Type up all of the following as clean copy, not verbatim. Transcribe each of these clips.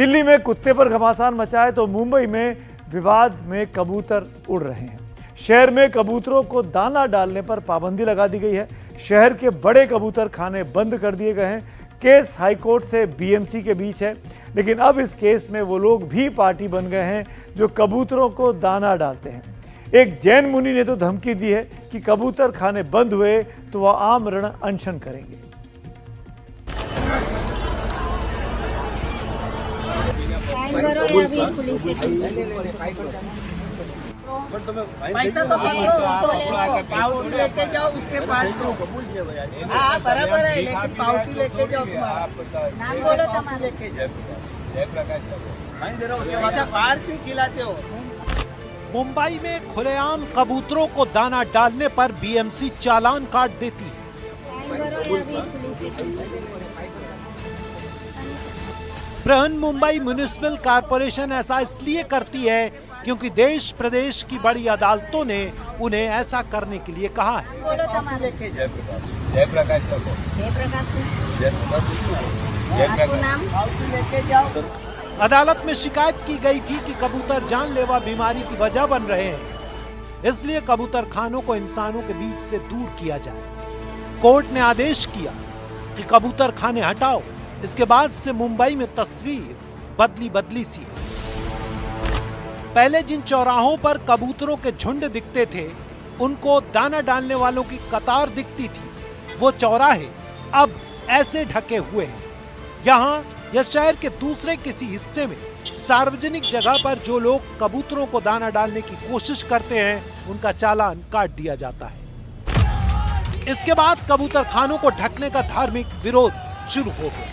दिल्ली में कुत्ते पर घमासान मचा है तो मुंबई में विवाद में कबूतर उड़ रहे हैं। शहर में कबूतरों को दाना डालने पर पाबंदी लगा दी गई है। शहर के बड़े कबूतर खाने बंद कर दिए गए हैं। केस हाईकोर्ट से बीएमसी के बीच है, लेकिन अब इस केस में वो लोग भी पार्टी बन गए हैं जो कबूतरों को दाना डालते हैं। एक जैन मुनि ने तो धमकी दी है कि कबूतर खाने बंद हुए तो वह आमरण अनशन करेंगे। पैसा तो पावती लेके जाओ, उसके पास हाँ बराबर है, लेकिन पावती लेके जाओ। नाम बोलो तो लेके जाओ। बाहर क्यों खिलाते हो? मुंबई में खुलेआम कबूतरों को दाना डालने पर बीएमसी चालान काट देती है। बृहन मुंबई म्युनिसिपल कॉरपोरेशन ऐसा इसलिए करती है क्योंकि देश प्रदेश की बड़ी अदालतों ने उन्हें ऐसा करने के लिए कहा है। अदालत में शिकायत की गई थी कि कबूतर जानलेवा बीमारी की वजह बन रहे हैं, इसलिए कबूतर खानों को इंसानों के बीच से दूर किया जाए। कोर्ट ने आदेश किया कि कबूतर खाने हटाओ। इसके बाद से मुंबई में तस्वीर बदली सी है। पहले जिन चौराहों पर कबूतरों के झुंड दिखते थे, उनको दाना डालने वालों की कतार दिखती थी। वो चौराहे अब ऐसे ढके हुए हैं। यहाँ या शहर के दूसरे किसी हिस्से में सार्वजनिक जगह पर जो लोग कबूतरों को दाना डालने की कोशिश करते हैं, उनका चालान काट दिया जाता है। इसके बाद कबूतर खानों को ढकने का धार्मिक विरोध शुरू हो गया।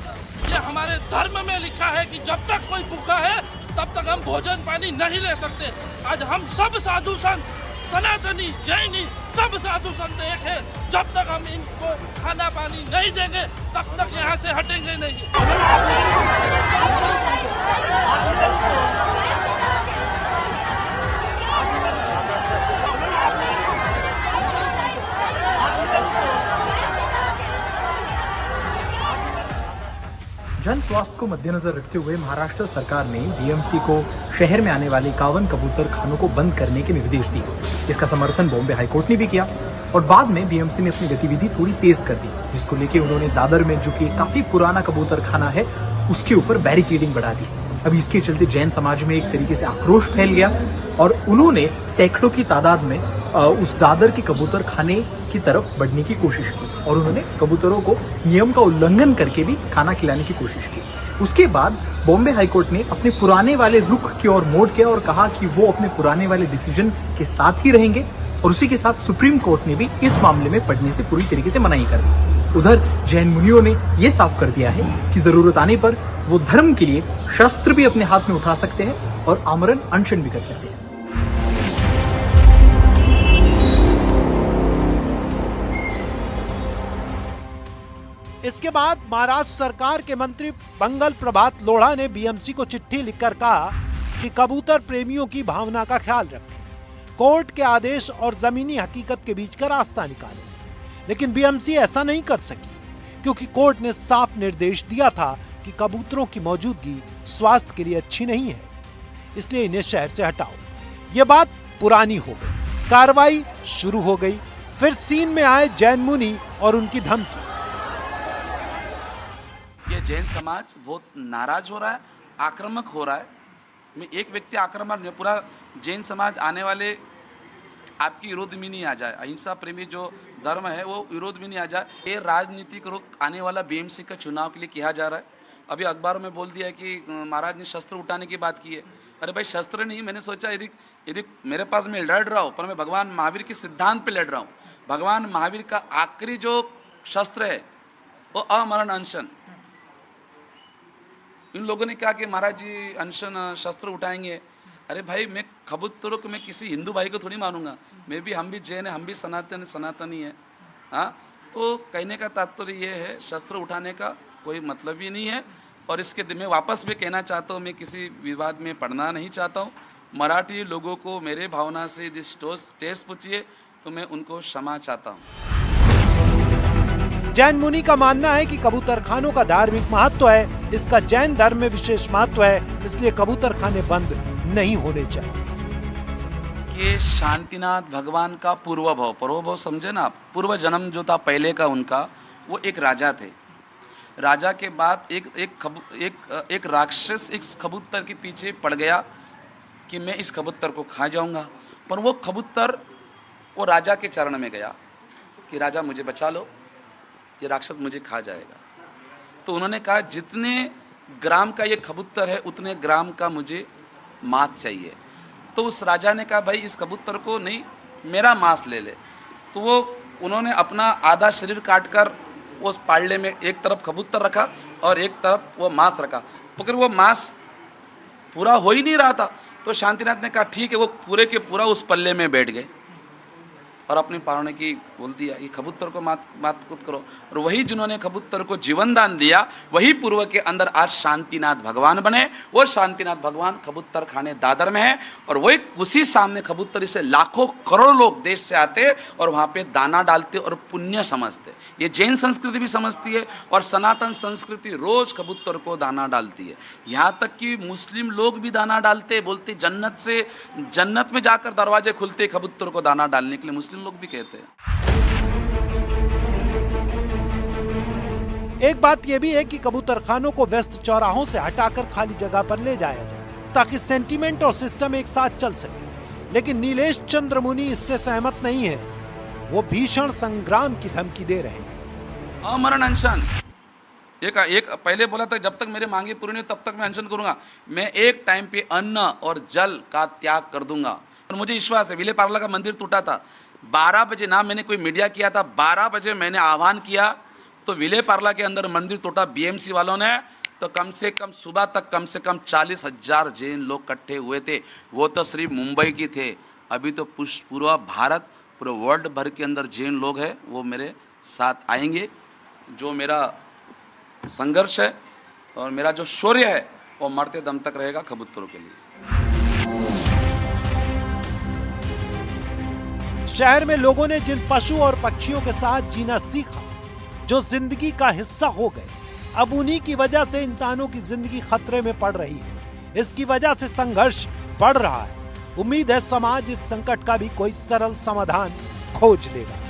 ये हमारे धर्म में लिखा है कि जब तक कोई भूखा है तब तक हम भोजन पानी नहीं ले सकते। आज हम सब साधु संत, सनातनी, जैनी, सब साधु संत एक है। जब तक हम इनको खाना पानी नहीं देंगे तब तक यहाँ से हटेंगे नहीं। जन स्वास्थ्य को मद्देनजर रखते हुए महाराष्ट्र सरकार ने बीएमसी को शहर में आने वाले 51 कबूतर खानों को बंद करने के निर्देश दिए। इसका समर्थन बॉम्बे हाईकोर्ट ने भी किया और बाद में बीएमसी ने अपनी गतिविधि थोड़ी तेज कर दी, जिसको लेके उन्होंने दादर में जो कि काफी पुराना कबूतर खाना है उसके ऊपर बैरिकेडिंग बढ़ा दी। अब इसके चलते जैन समाज में एक तरीके से आक्रोश फैल गया और उन्होंने सैकड़ों की तादाद में उस दादर के कबूतर खाने की तरफ बढ़ने की कोशिश की और उन्होंने कबूतरों को नियम का उल्लंघन करके भी खाना खिलाने की कोशिश की। उसके बाद बॉम्बे हाईकोर्ट ने अपने पुराने वाले रुख की ओर मोड़ किया और कहा कि वो अपने पुराने वाले डिसीजन के साथ ही रहेंगे और उसी के साथ सुप्रीम कोर्ट ने भी इस मामले में पढ़ने से पूरी तरीके से मनाही कर दी। उधर जैन मुनियों ने यह साफ कर दिया है कि जरूरत आने पर वो धर्म के लिए शस्त्र भी अपने हाथ में उठा सकते हैं और आमरण अनशन भी कर सकते हैं। इसके बाद महाराष्ट्र सरकार के मंत्री मंगल प्रभात लोढ़ा ने बीएमसी को चिट्ठी लिखकर कहा कि कबूतर प्रेमियों की भावना का ख्याल रखें, कोर्ट के आदेश और जमीनी हकीकत के बीच का रास्ता निकालें। लेकिन बीएमसी ऐसा नहीं कर सकी क्योंकि कोर्ट ने साफ निर्देश दिया था कि कबूतरों की मौजूदगी स्वास्थ्य के लिए अच्छी नहीं है, इसलिए इन्हें शहर से हटाओ। ये बात पुरानी हो गई। कार्रवाई शुरू हो गई। फिर सीन में आए जैन मुनि और उनकी धमकी। ये जैन समाज बहुत नाराज हो रहा है, आक्रामक हो रहा है। मैं एक व्यक्ति आक्रामक नहीं, पूरा जैन समाज आने वाले आपकी विरोध में नहीं आ जाए। अहिंसा प्रेमी जो धर्म है वो विरोध में नहीं आ जाए। ये राजनीतिक रुख आने वाला बीएमसी का चुनाव के लिए किया जा रहा है। अभी अखबारों में बोल दिया है कि महाराज ने शस्त्र उठाने की बात की है। अरे भाई शस्त्र नहीं, मैंने सोचा यदि मेरे पास मैं लड़ रहा हूँ पर मैं भगवान महावीर के सिद्धांत पे लड़ रहा हूँ। भगवान महावीर का आखिरी जो शस्त्र है वो अमरण अनशन। इन लोगों ने कहा कि महाराज जी अनशन शस्त्र उठाएंगे। अरे भाई मैं कबूतरों को मैं किसी हिंदू भाई को थोड़ी मानूंगा। हम भी जैन है, हम भी सनातनी है। हाँ, तो कहने का तात्पर्य ये है शस्त्र उठाने का कोई मतलब ही नहीं है। और इसके मैं वापस भी कहना चाहता हूँ, मैं किसी विवाद में पड़ना नहीं चाहता हूँ। मराठी लोगों को मेरे भावना से यदि ठेस पहुँचिए तो मैं उनको क्षमा चाहता हूँ। जैन मुनि का मानना है कि कबूतर खानों का धार्मिक महत्व है, इसका जैन धर्म में विशेष महत्व है, इसलिए कबूतर खाने बंद नहीं होने चाहिए। कि शांतिनाथ भगवान का पूर्वभव समझे ना, पूर्व जन्म जो था पहले का उनका, वो एक राजा थे। राजा के बाद एक राक्षस एक कबूतर के पीछे पड़ गया कि मैं इस कबूतर को खा जाऊंगा, पर वो कबूतर वो राजा के चरण में गया कि राजा मुझे बचा लो, ये राक्षस मुझे खा जाएगा। तो उन्होंने कहा जितने ग्राम का ये कबूतर है उतने ग्राम का मुझे मांस चाहिए। तो उस राजा ने कहा भाई इस कबूतर को नहीं, मेरा मांस ले ले। तो वो उन्होंने अपना आधा शरीर काट कर उस पालने में एक तरफ कबूतर रखा और एक तरफ वो मांस रखा, मगर वो मांस पूरा हो ही नहीं रहा था। तो शांतिनाथ ने कहा ठीक है, वो पूरे के पूरा उस पल्ले में बैठ गए और अपनी पावने की बोल दिया ये कबूतर को मात कुत करो। और वही जिन्होंने कबूतर को जीवन दान दिया वही पूर्व के अंदर आज शांतिनाथ भगवान बने। वो शांतिनाथ भगवान कबूतर खाने दादर में है और वही उसी सामने कबूतर से लाखों करोड़ लोग देश से आते और वहाँ पे दाना डालते और पुण्य समझते। ये जैन संस्कृति भी समझती है और सनातन संस्कृति रोज कबूतर को दाना डालती है। यहाँ तक कि मुस्लिम लोग भी दाना डालते, बोलते जन्नत में जाकर दरवाजे खुलते कबूतर को दाना डालने के लिए, मुस्लिम लोग भी कहते हैं। एक बात यह भी है कि कबूतर खानों को व्यस्त चौराहों से हटाकर खाली जगह पर ले जाया जाए ताकि सेंटीमेंट और सिस्टम एक साथ चल सके। लेकिन नीलेश चंद्र मुनि इससे सहमत नहीं है। वो भीषण संग्राम की धमकी दे रहे हैं। अमरण अनशन एक पहले बोला था जब तक मेरे मांगे पूरी नहीं तब तक मैं अनशन करूंगा। मैं एक टाइम पे अन्न और जल का त्याग कर दूंगा। और मुझे विश्वास है, विले पार्ला का मंदिर टूटा था 12 बजे, ना मैंने कोई मीडिया किया था, 12 बजे मैंने आह्वान किया तो विले पार्ला के अंदर मंदिर टूटा बीएमसी वालों ने। तो कम से कम सुबह तक कम से कम 40,000 जैन लोग इकट्ठे हुए थे। वो तो सिर्फ मुंबई की थे, अभी तो पूरा भारत, पूरे वर्ल्ड भर के अंदर जैन लोग हैं, वो मेरे साथ आएंगे। जो मेरा संघर्ष है और मेरा जो शौर्य है वो मरते दम तक रहेगा कबूतरों के लिए। शहर में लोगों ने जिन पशु और पक्षियों के साथ जीना सीखा, जो जिंदगी का हिस्सा हो गए, अब उन्हीं की वजह से इंसानों की जिंदगी खतरे में पड़ रही है। इसकी वजह से संघर्ष बढ़ रहा है। उम्मीद है समाज इस संकट का भी कोई सरल समाधान खोज लेगा।